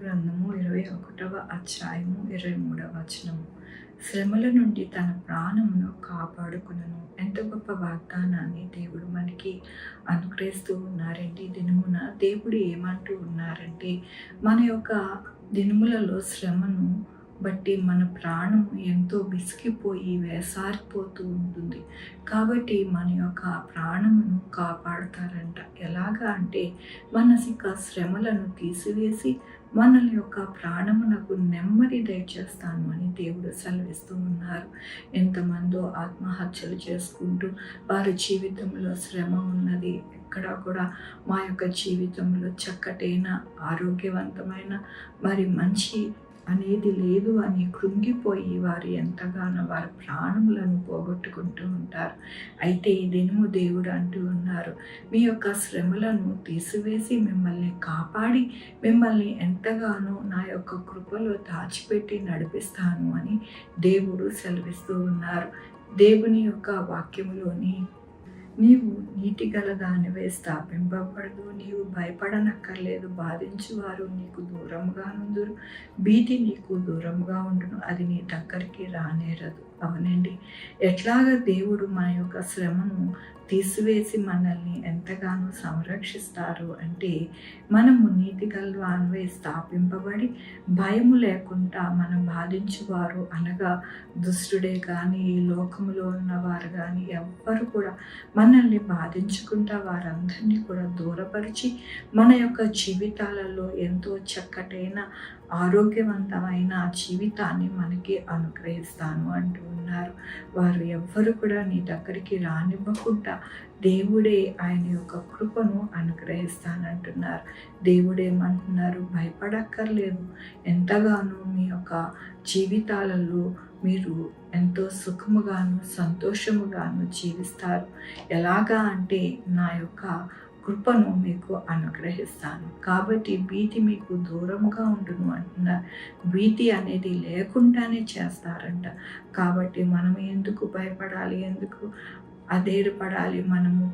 గ్రంథము 21వ అధ్యాయము 23వ వచనము. శ్రమల నుండి తన ప్రాణమును కాపాడుకునను. ఎంత గొప్ప వాగ్దానాన్ని దేవుడు మనకి అనుగ్రహిస్తూ ఉన్నారండి. దినమున దేవుడు ఏమంటూ ఉన్నారంటే, మన యొక్క దినములలో శ్రమను బట్టి మన ప్రాణం ఎంతో విసిగిపోయి వేసారిపోతూ ఉంటుంది. కాబట్టి మన యొక్క ప్రాణమును కాపాడుతారంట. ఎలాగా అంటే, మన యొక్క శ్రమలను తీసివేసి మన యొక్క ప్రాణమునకు నెమ్మది దయచేస్తాను అని దేవుడు సెలవిస్తూ ఉన్నారు. ఎంతమందో ఆత్మహత్యలు చేసుకుంటూ వారి జీవితంలో శ్రమ ఉన్నది, ఎక్కడా కూడా మా యొక్క జీవితంలో చక్కటైన ఆరోగ్యవంతమైన మరి మంచి అనేది లేదు అని కృంగిపోయి వారు ఎంతగానో వారి ప్రాణములను పోగొట్టుకుంటూ ఉంటారు. అయితే ఈ దినము దేవుడు అంటూ ఉన్నారు, మీ యొక్క శ్రమలను తీసివేసి మిమ్మల్ని కాపాడి మిమ్మల్ని ఎంతగానో నా యొక్క కృపలో దాచిపెట్టి నడిపిస్తాను అని దేవుడు సెలవిస్తూ ఉన్నారు. దేవుని యొక్క వాక్యములోని నీవు నీతి గల దానివే స్థాపింపబడదు, నీవు భయపడనక్కర్లేదు, బాధించువారు నీకు దూరముగా నుందురు, భీతి నీకు దూరముగా ఉండును, అది నీ దగ్గరికి రానేరదు. అవునండి, ఎట్లాగ దేవుడు మన యొక్క శ్రమను తీసివేసి మనల్ని ఎంతగానో సంరక్షిస్తారు అంటే, మనము నీతి గలవానివై స్థాపింపబడి భయము లేకుండా మనం బాధించువారు అనగా దుష్టుడే కానీ ఈ లోకములో ఉన్నవారు కానీ ఎవ్వరు కూడా మనల్ని బాధించుకుంటా వారందరినీ కూడా దూరపరిచి మన యొక్క జీవితాలలో ఎంతో చక్కటైన ఆరోగ్యవంతమైన జీవితాన్ని మనకి అనుగ్రహిస్తాను అంటూ ఉన్నారు. వారు ఎవ్వరు కూడా నీ దగ్గరికి రానివ్వకుండా దేవుడే ఆయన యొక్క కృపను అనుగ్రహిస్తానంటున్నారు. దేవుడేమంటున్నారు, భయపడక్కర్లేదు, ఎంతగానో మీ యొక్క జీవితాలలో మీరు ఎంతో సుఖముగాను సంతోషముగాను జీవిస్తారు. ఎలాగా అంటే, నా యొక్క కృపను మీకు అనుగ్రహిస్తాను, కాబట్టి భీతి మీకు దూరంగా ఉండును అంటున్నారు. భీతి అనేది లేకుండానే చేస్తారంట. కాబట్టి మనం ఎందుకు భయపడాలి, ఎందుకు అధైర్యపడాలి? మనము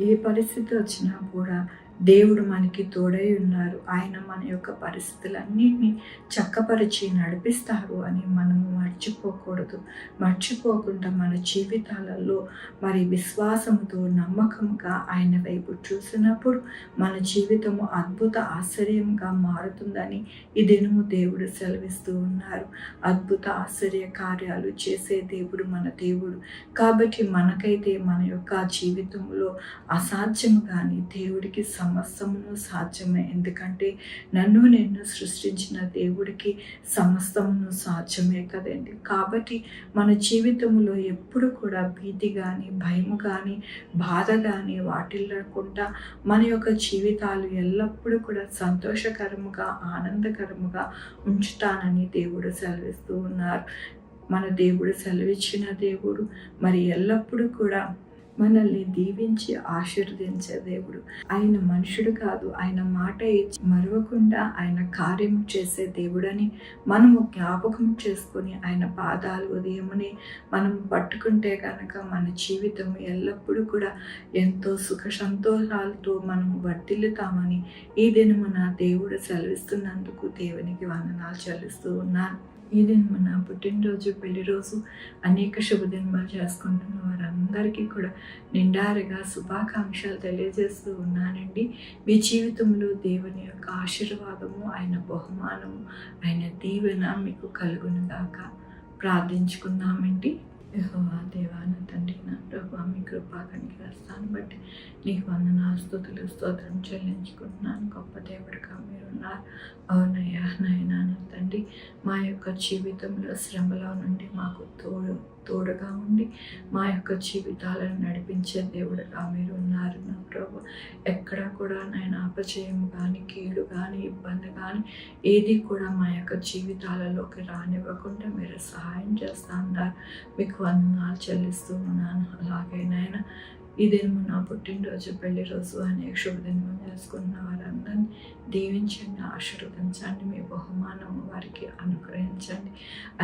ఏ పరిస్థితి వచ్చినా కూడా దేవుడు మనకి తోడై ఉన్నారు. ఆయన మన యొక్క పరిస్థితులన్నింటినీ చక్కపరిచి నడిపిస్తారు అని మనము మర్చిపోకూడదు. మర్చిపోకుండా మన జీవితాలలో మరి విశ్వాసంతో నమ్మకంగా ఆయన వైపు చూసినప్పుడు మన జీవితము అద్భుత ఆశ్చర్యంగా మారుతుందని ఈ దినము దేవుడు సెలవిస్తూ ఉన్నారు. అద్భుత ఆశ్చర్య కార్యాలు చేసే దేవుడు మన దేవుడు. కాబట్టి మనకైతే మన యొక్క జీవితంలో అసాధ్యము కానీ దేవుడికి సమస్తమును సాధ్యమే. ఎందుకంటే నిన్ను సృష్టించిన దేవుడికి సమస్తమును సాధ్యమే కదండి. కాబట్టి మన జీవితంలో ఎప్పుడు కూడా భీతి కానీ భయము కానీ బాధ కానీ వాటిల్లకుండా మన యొక్క జీవితాలు ఎల్లప్పుడూ కూడా సంతోషకరముగా ఆనందకరముగా ఉంచుతానని దేవుడు సెలవిస్తూ ఉన్నారు. మన దేవుడు సెలవిచ్చిన దేవుడు మరి ఎల్లప్పుడూ కూడా మనల్ని దీవించి ఆశీర్వదించే దేవుడు. ఆయన మనుషుడు కాదు, ఆయన మాట ఇచ్చి మరవకుండా ఆయన కార్యం చేసే దేవుడని మనము జ్ఞాపకం చేసుకొని ఆయన పాదాలు ఉదయముని మనం పట్టుకుంటే కనుక మన జీవితం ఎల్లప్పుడూ కూడా ఎంతో సుఖ సంతోషాలతో మనము వర్ధిల్లుతామని ఈ దినమున దేవుడు సెలవిస్తున్నందుకు దేవునికి వందనాలు చెల్లిస్తూ ఉన్నాను. ఈ దినమున పుట్టినరోజు, పెళ్లి రోజు, అనేక శుభదినములు చేసుకుంటున్న వారందరికీ కూడా నిండారుగా శుభాకాంక్షలు తెలియజేస్తూ ఉన్నానండి. మీ జీవితంలో దేవుని యొక్క ఆశీర్వాదము, ఆయన బహుమానము, ఆయన దీవెన మీకు కలుగునుగాక. ప్రార్థించుకుందామండి. యెహోవా దేవా, నా తండ్రి, నా ప్రభువా, మీ కృపా కనికరాన్ని బట్టి నీకు వందనాలు, స్తుతులు, స్తోత్రం చెల్లించుకుంటున్నాను. గొప్ప దేవుడిగా మీరున్నారు. అవునయ్యా నాయనా, నా తండ్రి, మా యొక్క జీవితంలో శ్రమలో నుండి మాకు తోడుగా ఉండి మా యొక్క జీవితాలను నడిపించే దేవుడిగా మీరు ఉన్నారు. నా ప్రభు, ఎక్కడ కూడా నాయన అపజయం కానీ కీడు కానీ ఇబ్బంది కానీ ఏది కూడా మా యొక్క జీవితాలలోకి రానివ్వకుండా మీరు సహాయం చేస్తా ఉన్నారు. మీకు వందనాలు చెల్లిస్తూ ఉన్నాను. అలాగే నాయన ఈ దినము నా పుట్టినరోజు, పెళ్లి రోజు, అనేక శుభదినములు చేసుకున్న వారందరినీ దీవించండి, ఆశీర్వదించండి, మీ బహుమానము వారికి అనుగ్రహించండి.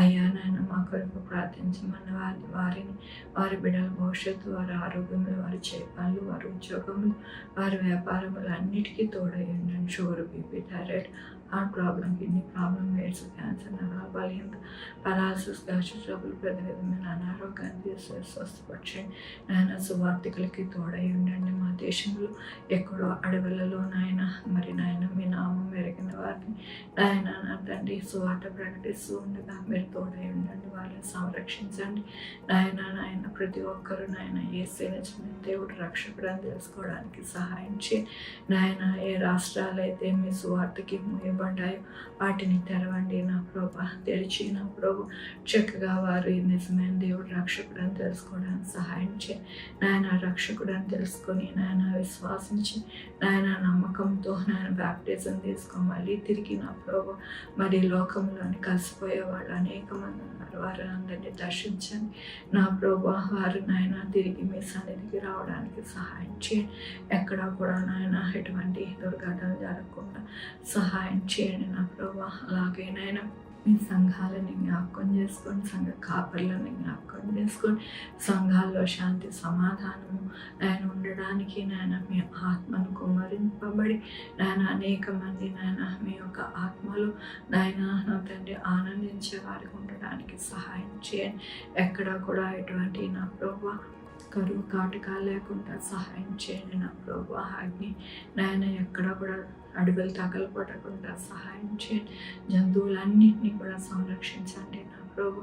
అయ్యా నాయన, మా కొరకు ప్రార్థించమన్న వారిని, వారి బిడ్డల భవిష్యత్తు, వారి ఆరోగ్యములు, వారి చేపలు, వారి ఉద్యోగములు, వారి వ్యాపారములు అన్నిటికీ తోడై ఉండండి. Sugar, BP, thyroid heart problem, kidney problem, AIDS, cancer, నరాల బలహీనత, పరాలసిస్, గ్యాస్ట్రిక్ ట్రబుల్, ప్రతి విధమైన అనారోగ్యాన్ని తీసి స్వస్థపరచండి. నాయన సువార్థికులకి తోడై ఉండండి. మా దేశంలో ఎక్కడో అడవులలో నాయన మరి నాయన మీ నామం మెరిగిన వారిని నాయన నా తండ్రి సువార్త ప్రకటిస్తూ ఉండగా మీరు తోడై ఉండండి, వాళ్ళని సంరక్షించండి. నాయన ప్రతి ఒక్కరూ నాయన యేసే నిజమైన దేవుడు రక్షకుడు అని తెలుసుకోవడానికి సహాయం చేయండి. నాయన ఏ రాష్ట్రాలు అయితే మీ సువార్తకి మూయబడ్డాయో వాటిని తెరవండి నా ప్రభా. తెరిచి నా ప్రభు చక్కగా వారు ఈ నిజమైన దేవుడు రక్షకుడు అని తెలుసుకోవడానికి సహాయం చేయండి. నాయన రక్షకుడు అని తెలుసుకొని నాయన విశ్వాసించి నాయన నమ్మకంతో నాయన బ్యాప్టిజం తీసుకొని మళ్ళీ తిరిగి నా ప్రభు మరి లోకంలోని కలిసిపోయే వాళ్ళు అనేక మంది ఉన్నారు. వారు అందరినీ దర్శించండి నా ప్రభు. వారు నాయన తిరిగి మీ సన్నిధికి రావడానికి సహాయం చేయండి. ఎక్కడా కూడా నాయన ఎటువంటి దుర్ఘటనలు జరగకుండా సహాయం చేయండి నా ప్రభు. అలాగే నాయన మీ సంఘాలని జ్ఞాపకం చేసుకోండి, సంఘ కాపర్లను జ్ఞాపకం చేసుకోండి. సంఘాల్లో శాంతి సమాధానము నాయన ఉండడానికి నాయన మీ ఆత్మను కుమ్మరింపబడి నాయన అనేక మంది నాయన మీ యొక్క ఆత్మలో నాయన నా తండ్రి ఆనందించే వారికి ఉండడానికి సహాయం చేయండి. ఎక్కడ కూడా ఎటువంటి నా ప్రభు కరువు కాటకా లేకుండా సహాయం చేయండి నా ప్రభు. అగ్ని నాయన ఎక్కడ కూడా అడవులు తగలపడకుండా సహాయం చేయండి. జంతువులన్నింటినీ కూడా సంరక్షించండి నా ప్రభు.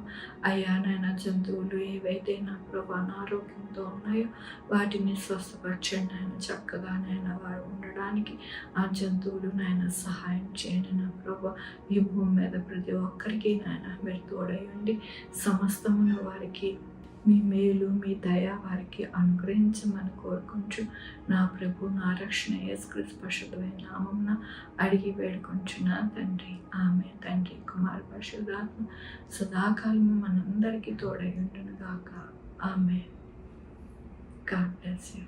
అయ్యా నాయన జంతువులు ఏవైతే నా ప్రభు అనారోగ్యంతో ఉన్నాయో వాటిని స్వస్థపరచండి నాయన. చక్కగా నాయన వారు ఉండడానికి ఆ జంతువులు నాయన సహాయం చేయండి నా ప్రభు. ఈ భూమి మీద ప్రతి ఒక్కరికి నాయన మీరు తోడై ఉండి సమస్తమును వారికి మీ మేలు మీ దయ వారికి అనుగ్రహించమని కోరుకుంటూ నా ప్రభు నా రక్షణ యేసుక్రీస్తు పరిశుద్ధమైన నామమున అడిగి వేడుకొంచున్నా తండ్రి. ఆమె తండ్రి కుమార పరిశుద్ధాత్మ సదాకాలము మనందరికీ తోడై ఉండును గాక. ఆమె. God bless you.